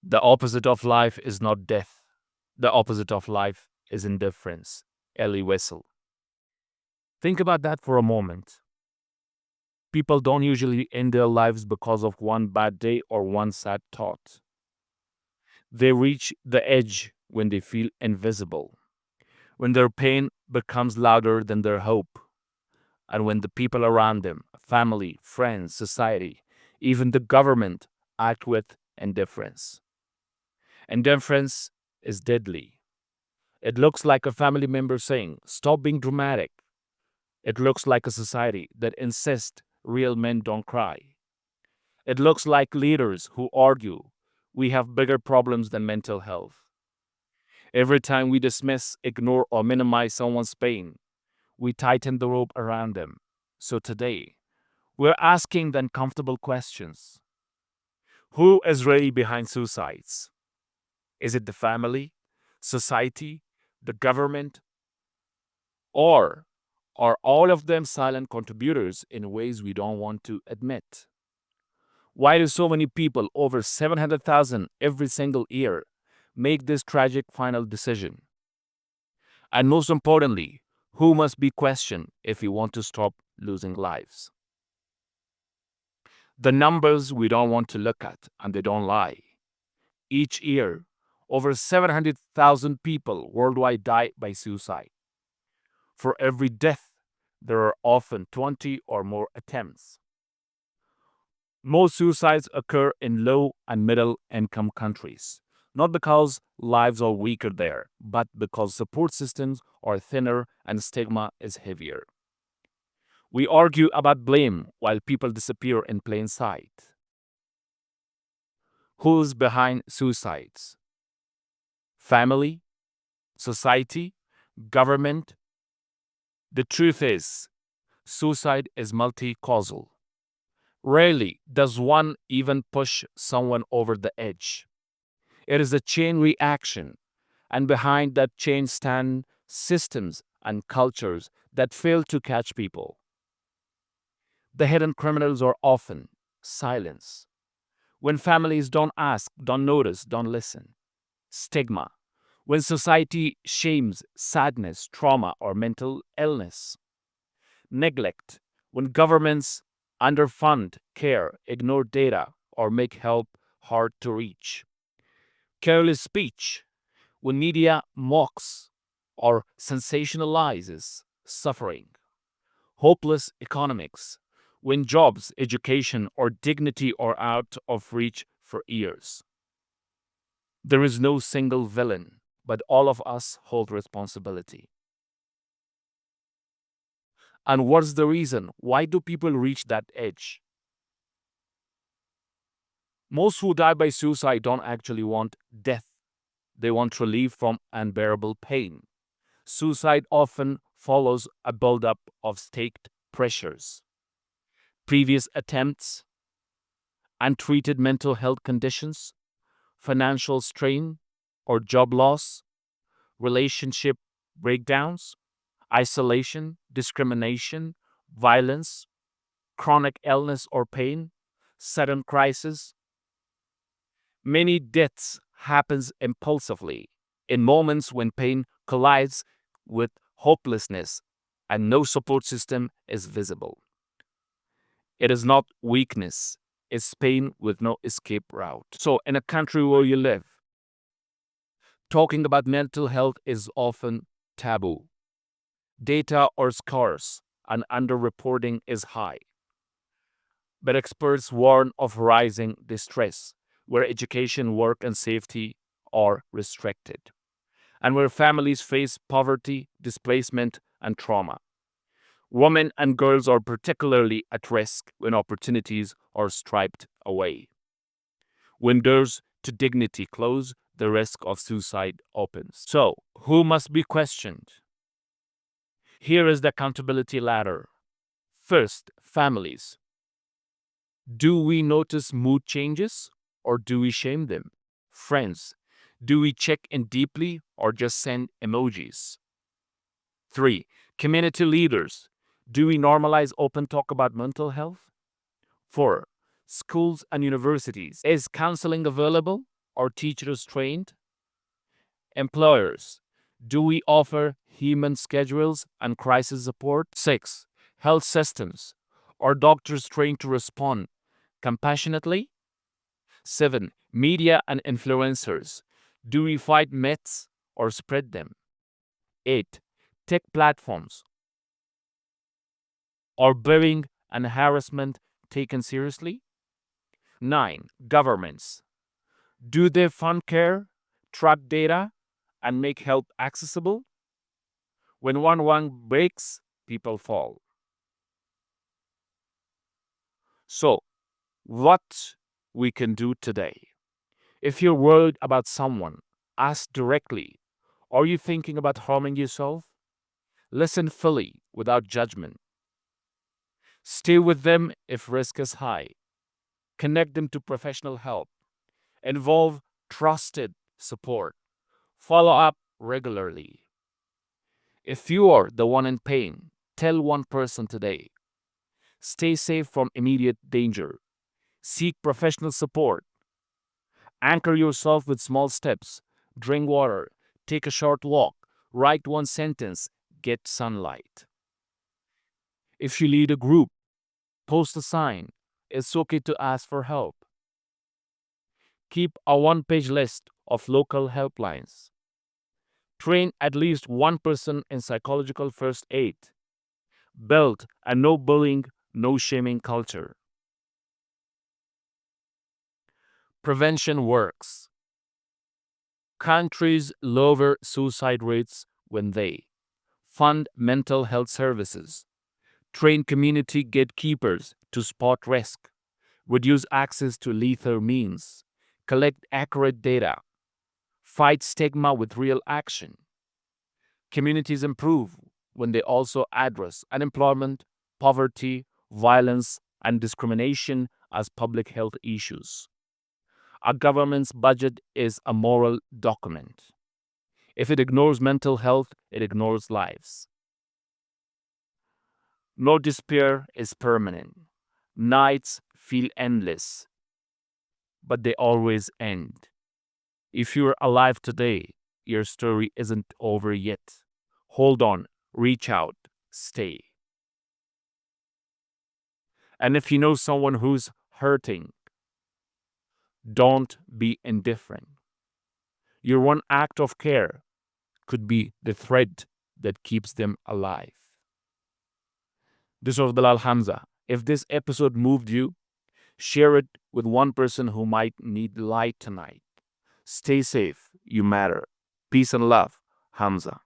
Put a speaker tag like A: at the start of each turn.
A: The opposite of life is not death. The opposite of life is indifference. Elie Wiesel. Think about that for a moment. People don't usually end their lives because of one bad day or one sad thought. They reach the edge when they feel invisible, when their pain becomes louder than their hope, and when the people around them, family, friends, society, even the government, act with indifference. Indifference is deadly. It looks like a family member saying, "Stop being dramatic." It looks like a society that insists real men don't cry. It looks like leaders who argue we have bigger problems than mental health. Every time we dismiss, ignore, or minimize someone's pain, we tighten the rope around them. So today, we're asking the uncomfortable questions. Who is really behind suicides? Is it the family, society, the government, or are all of them silent contributors in ways we don't want to admit? Why do so many people, over 700,000 every single year, make this tragic final decision? And most importantly, who must be questioned if we want to stop losing lives? The numbers we don't want to look at, and they don't lie. Each year, over 700,000 people worldwide die by suicide. For every death, there are often 20 or more attempts. Most suicides occur in low and middle income countries, not because lives are weaker there, but because support systems are thinner and stigma is heavier. We argue about blame while people disappear in plain sight. Who's behind suicides? Family? Society? Government? The truth is, suicide is multi-causal. Rarely does one even push someone over the edge. It is a chain reaction, and behind that chain stand systems and cultures that fail to catch people. The hidden criminals are often silence. When families don't ask, don't notice, don't listen. Stigma. When society shames sadness, trauma, or mental illness. Neglect. When governments underfund care, ignore data, or make help hard to reach. Careless speech. When media mocks or sensationalizes suffering. Hopeless economics. When jobs, education, or dignity are out of reach for years. There is no single villain, but all of us hold responsibility. And what's the reason? Why do people reach that edge? Most who die by suicide don't actually want death. They want relief from unbearable pain. Suicide often follows a buildup of staked pressures, previous attempts, untreated mental health conditions, financial strain or job loss, relationship breakdowns, isolation, discrimination, violence, chronic illness or pain, sudden crisis. Many deaths happens impulsively in moments when pain collides with hopelessness and no support system is visible. It is not weakness, it's pain with no escape route. So, in a country where you live, talking about mental health is often taboo. Data are scarce and underreporting is high. But experts warn of rising distress, where education, work, and safety are restricted, and where families face poverty, displacement, and trauma. Women and girls are particularly at risk when opportunities are stripped away. When doors to dignity close, the risk of suicide opens. So, who must be questioned? Here is the accountability ladder. First, families. Do we notice mood changes or do we shame them? Friends. Do we check in deeply or just send emojis? 3. Community leaders. Do we normalize open talk about mental health? 4. Schools and universities. Is counseling available or teachers trained? Employers, do we offer human schedules and crisis support? 6. Health systems, are doctors trained to respond compassionately? 7. Media and influencers, do we fight myths or spread them? 8. Tech platforms, are bullying and harassment taken seriously? 9. Governments, do they fund care, track data, and make help accessible? When one wing breaks, people fall. So, what we can do today? If you're worried about someone, ask directly. Are you thinking about harming yourself? Listen fully without judgment. Stay with them if risk is high. Connect them to professional help. Involve trusted support. Follow up regularly. If you are the one in pain, tell one person today. Stay safe from immediate danger. Seek professional support. Anchor yourself with small steps. Drink water. Take a short walk. Write one sentence. Get sunlight. If you lead a group, post a sign. It's okay to ask for help. Keep a one-page list of local helplines. Train at least one person in psychological first aid. Build a no bullying, no shaming culture. Prevention works. Countries lower suicide rates when they fund mental health services, train community gatekeepers to spot risk, reduce access to lethal means, collect accurate data, fight stigma with real action. Communities improve when they also address unemployment, poverty, violence, and discrimination as public health issues. Our government's budget is a moral document. If it ignores mental health, it ignores lives. No despair is permanent. Nights feel endless, but they always end. If you're alive today, your story isn't over yet. Hold on, reach out, stay. And if you know someone who's hurting, don't be indifferent. Your one act of care could be the thread that keeps them alive. This was Bilal Hamza. If this episode moved you, share it with one person who might need light tonight. Stay safe. You matter. Peace and love. Hamza.